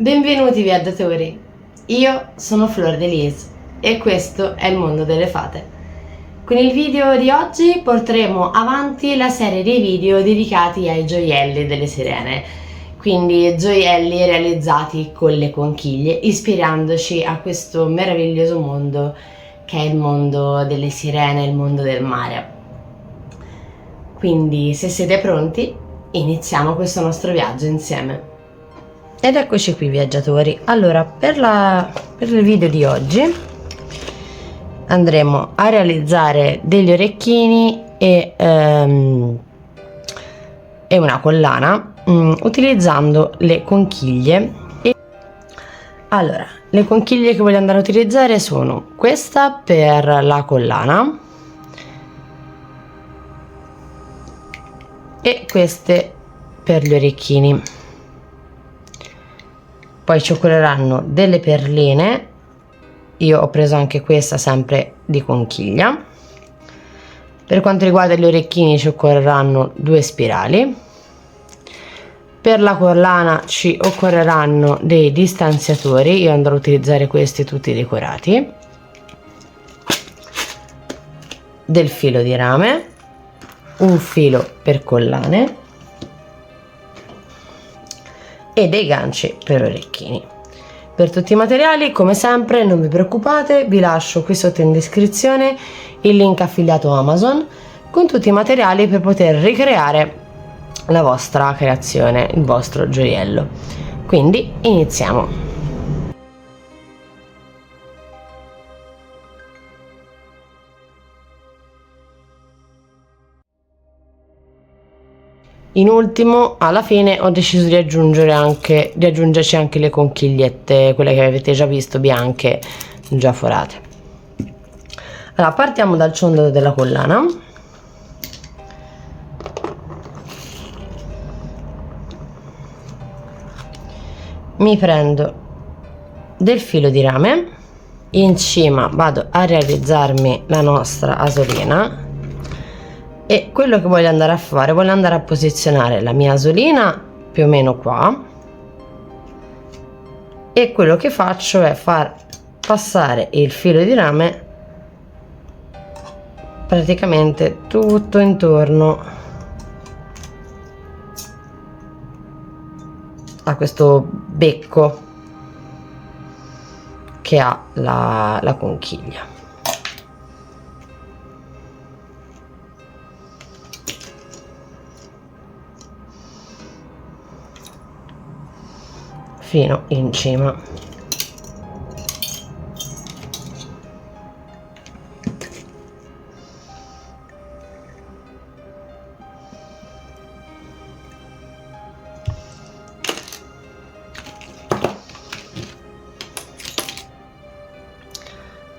Benvenuti viaggiatori, io sono Flor Delis e questo è il mondo delle fate. Con il video di oggi porteremo avanti la serie di video dedicati ai gioielli delle sirene, quindi gioielli realizzati con le conchiglie, ispirandoci a questo meraviglioso mondo che è il mondo delle sirene, il mondo del mare. Quindi se siete pronti, iniziamo questo nostro viaggio insieme. Ed eccoci qui viaggiatori. Allora, per il video di oggi andremo a realizzare degli orecchini e una collana utilizzando le conchiglie. Allora, le conchiglie che voglio andare a utilizzare sono questa per la collana e queste per gli orecchini. Poi ci occorreranno delle perline, io ho preso anche questa sempre di conchiglia. Per quanto riguarda gli orecchini ci occorreranno 2 spirali. Per la collana ci occorreranno dei distanziatori, io andrò a utilizzare questi tutti decorati, del filo di rame, un filo per collane e dei ganci per orecchini. Per tutti i materiali, come sempre, non vi preoccupate, vi lascio qui sotto in descrizione il link affiliato Amazon con tutti i materiali per poter ricreare la vostra creazione, il vostro gioiello. Quindi iniziamo. In ultimo, alla fine ho deciso di aggiungerci anche le conchigliette, quelle che avete già visto, bianche, già forate. Allora, partiamo dal ciondolo della collana. Mi prendo del filo di rame, in cima vado a realizzarmi la nostra asolina. E quello che voglio andare a fare, voglio andare a posizionare la mia asolina più o meno qua, e quello che faccio è far passare il filo di rame praticamente tutto intorno a questo becco che ha la conchiglia. Fino in cima.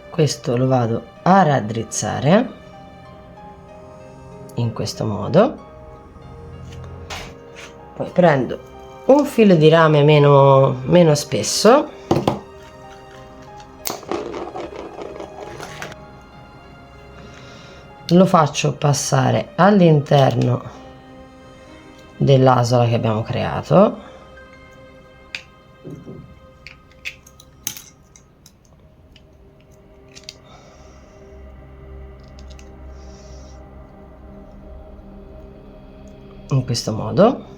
Questo lo vado a raddrizzare in questo modo. Poi prendo un filo di rame meno spesso, lo faccio passare all'interno dell'asola che abbiamo creato, in questo modo.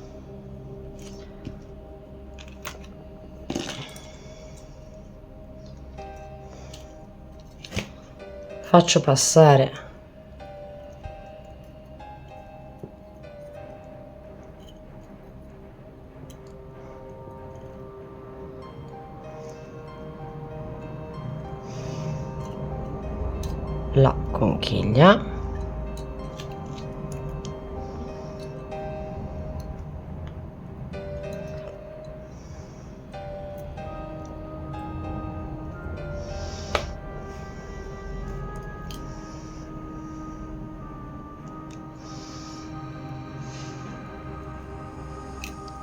Faccio passare la conchiglia,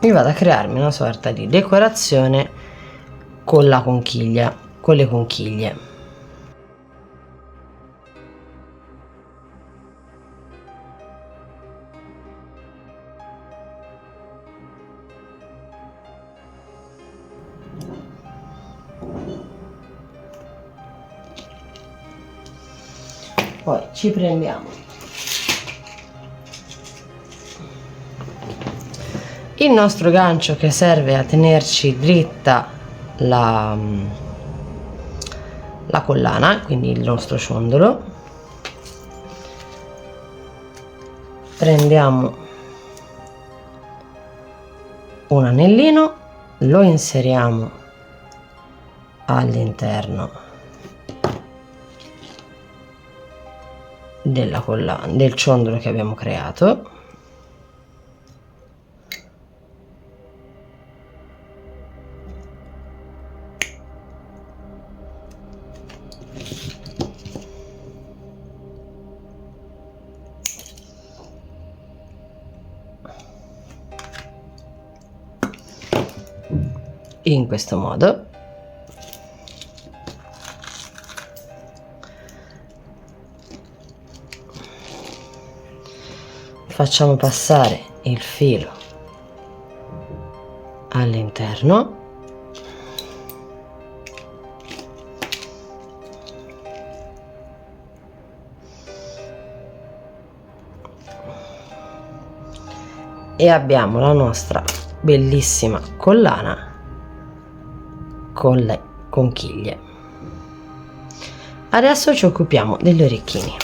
mi vado a crearmi una sorta di decorazione con la conchiglia, con le conchiglie. Poi ci prendiamo il nostro gancio che serve a tenerci dritta la collana, quindi il nostro ciondolo. Prendiamo un anellino, lo inseriamo all'interno della collana, del ciondolo che abbiamo creato. In questo modo. Facciamo passare il filo all'interno. E abbiamo la nostra bellissima collana con le conchiglie. Adesso ci occupiamo degli orecchini.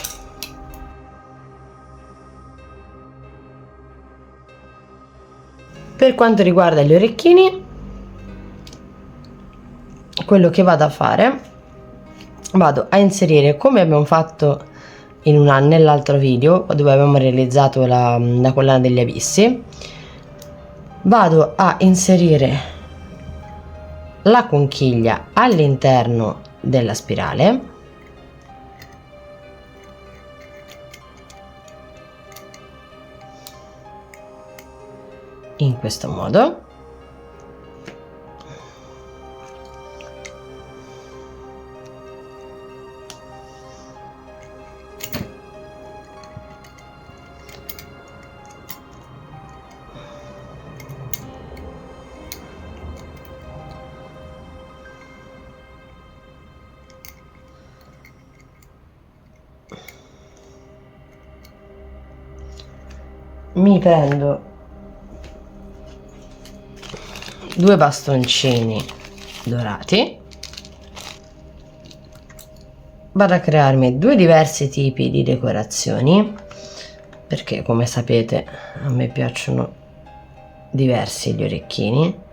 Per quanto riguarda gli orecchini, quello che vado a fare, vado a inserire, come abbiamo fatto nell'altro video dove abbiamo realizzato la collana degli abissi, vado a inserire la conchiglia all'interno della spirale, in questo modo. Mi prendo 2 bastoncini dorati, vado a crearmi 2 diversi tipi di decorazioni, perché come sapete a me piacciono diversi gli orecchini.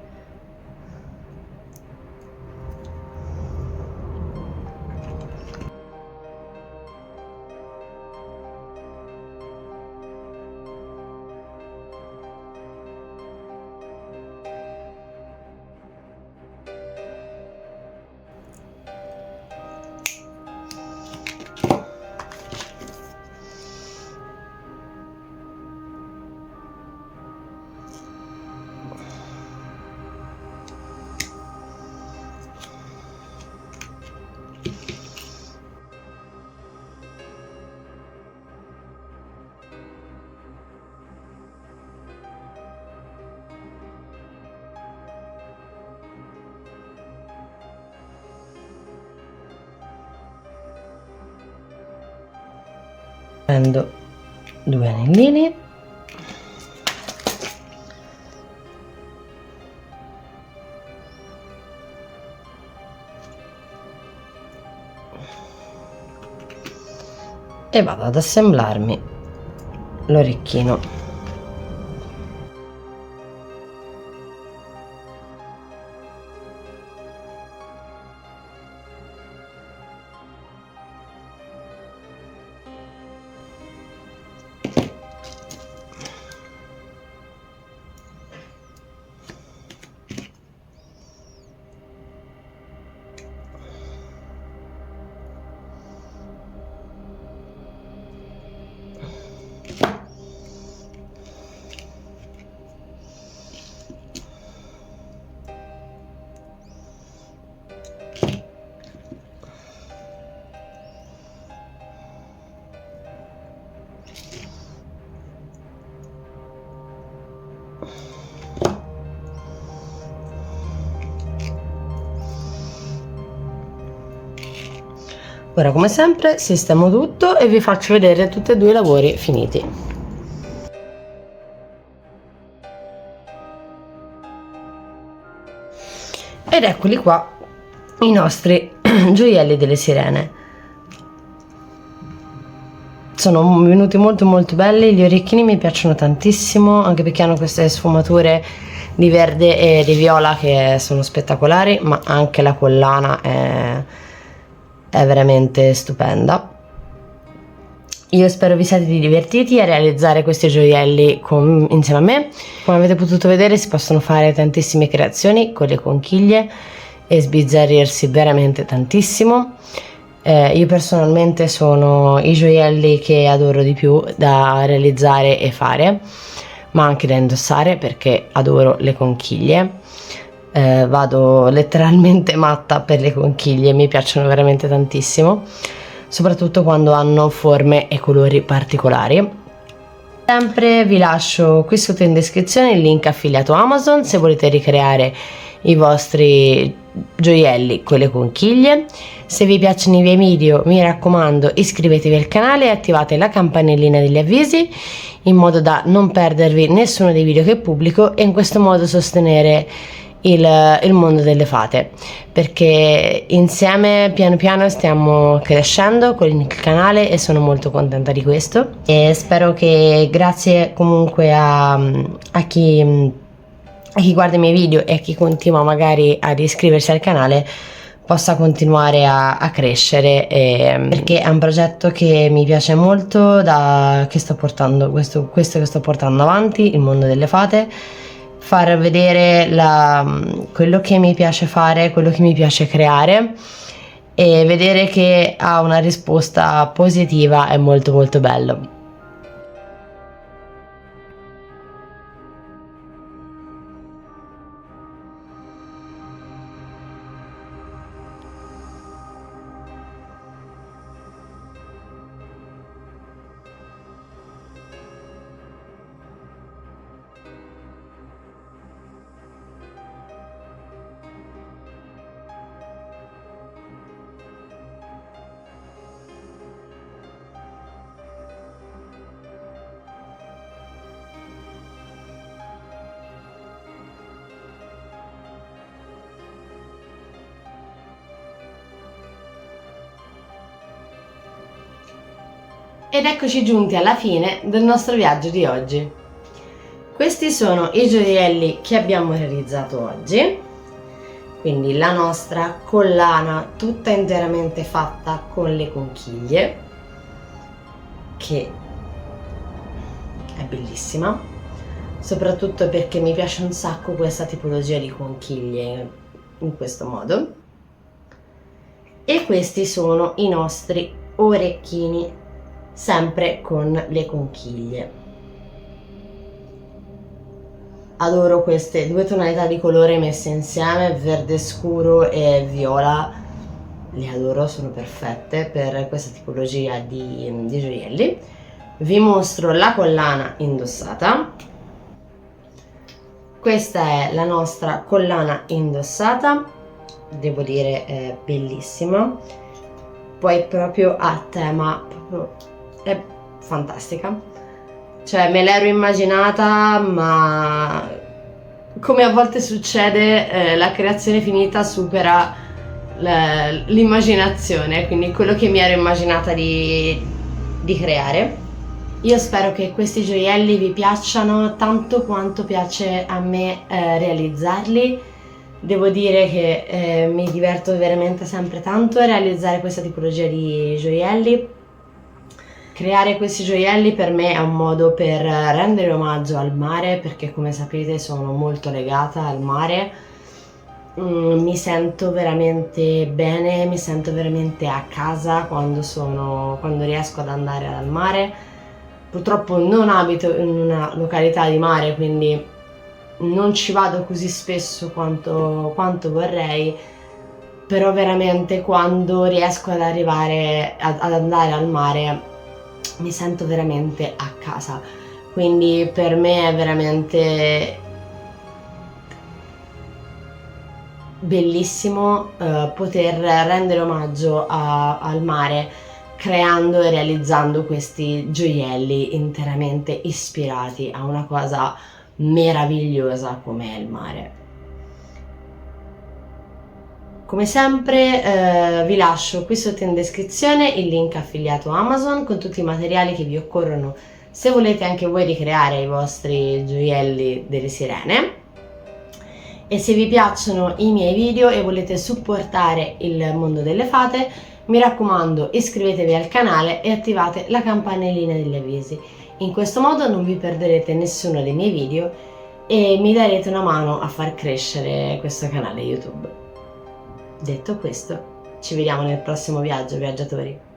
Prendo 2 anellini, e vado ad assemblarmi l'orecchino. Ora, come sempre, sistemo tutto e vi faccio vedere tutti e due i lavori finiti. Ed eccoli qua i nostri gioielli delle sirene. Sono venuti molto belli, gli orecchini mi piacciono tantissimo, anche perché hanno queste sfumature di verde e di viola che sono spettacolari, ma anche la collana è veramente stupenda. Io spero vi siate divertiti a realizzare questi gioielli insieme a me. Come avete potuto vedere, si possono fare tantissime creazioni con le conchiglie e sbizzarrirsi veramente tantissimo. Io personalmente sono i gioielli che adoro di più da realizzare e fare, ma anche da indossare, perché adoro le conchiglie. Vado letteralmente matta per le conchiglie, mi piacciono veramente tantissimo, soprattutto quando hanno forme e colori particolari. Sempre vi lascio qui sotto in descrizione il link affiliato Amazon se volete ricreare i vostri gioielli con le conchiglie. Se vi piacciono i miei video, mi raccomando, iscrivetevi al canale e attivate la campanellina degli avvisi in modo da non perdervi nessuno dei video che pubblico e in questo modo sostenere il mondo delle fate, perché insieme piano piano stiamo crescendo con il canale e sono molto contenta di questo, e spero che grazie comunque a chi guarda i miei video e a chi continua magari ad iscriversi al canale possa continuare a crescere, perché è un progetto che mi piace molto, che sto portando questo che sto portando avanti, il mondo delle fate, far vedere quello che mi piace fare, quello che mi piace creare, e vedere che ha una risposta positiva è molto bello. Ed eccoci giunti alla fine del nostro viaggio di oggi. Questi sono i gioielli che abbiamo realizzato oggi, quindi la nostra collana tutta interamente fatta con le conchiglie, che è bellissima, soprattutto perché mi piace un sacco questa tipologia di conchiglie in questo modo. E questi sono i nostri orecchini, sempre con le conchiglie. Adoro queste due tonalità di colore messe insieme, verde scuro e viola, le adoro, sono perfette per questa tipologia di gioielli. Vi mostro la collana indossata. Questa è la nostra collana indossata, devo dire è bellissima, poi proprio a tema, è fantastica, cioè me l'ero immaginata, ma come a volte succede la creazione finita supera l'immaginazione, quindi quello che mi ero immaginata di creare. Io spero che questi gioielli vi piacciono tanto quanto piace a me realizzarli. Devo dire che mi diverto veramente sempre tanto a realizzare questa tipologia di gioielli. Creare questi gioielli per me è un modo per rendere omaggio al mare, perché come sapete sono molto legata al mare. Mi sento veramente bene, mi sento veramente a casa quando riesco ad andare al mare. Purtroppo non abito in una località di mare, quindi non ci vado così spesso quanto vorrei, però veramente quando riesco ad arrivare ad andare al mare mi sento veramente a casa, quindi per me è veramente bellissimo poter rendere omaggio al mare creando e realizzando questi gioielli interamente ispirati a una cosa meravigliosa come è il mare. Come sempre vi lascio qui sotto in descrizione il link affiliato Amazon con tutti i materiali che vi occorrono se volete anche voi ricreare i vostri gioielli delle sirene. E se vi piacciono i miei video e volete supportare il mondo delle fate, mi raccomando, iscrivetevi al canale e attivate la campanellina degli avvisi. In questo modo non vi perderete nessuno dei miei video e mi darete una mano a far crescere questo canale YouTube. Detto questo, ci vediamo nel prossimo viaggio, viaggiatori!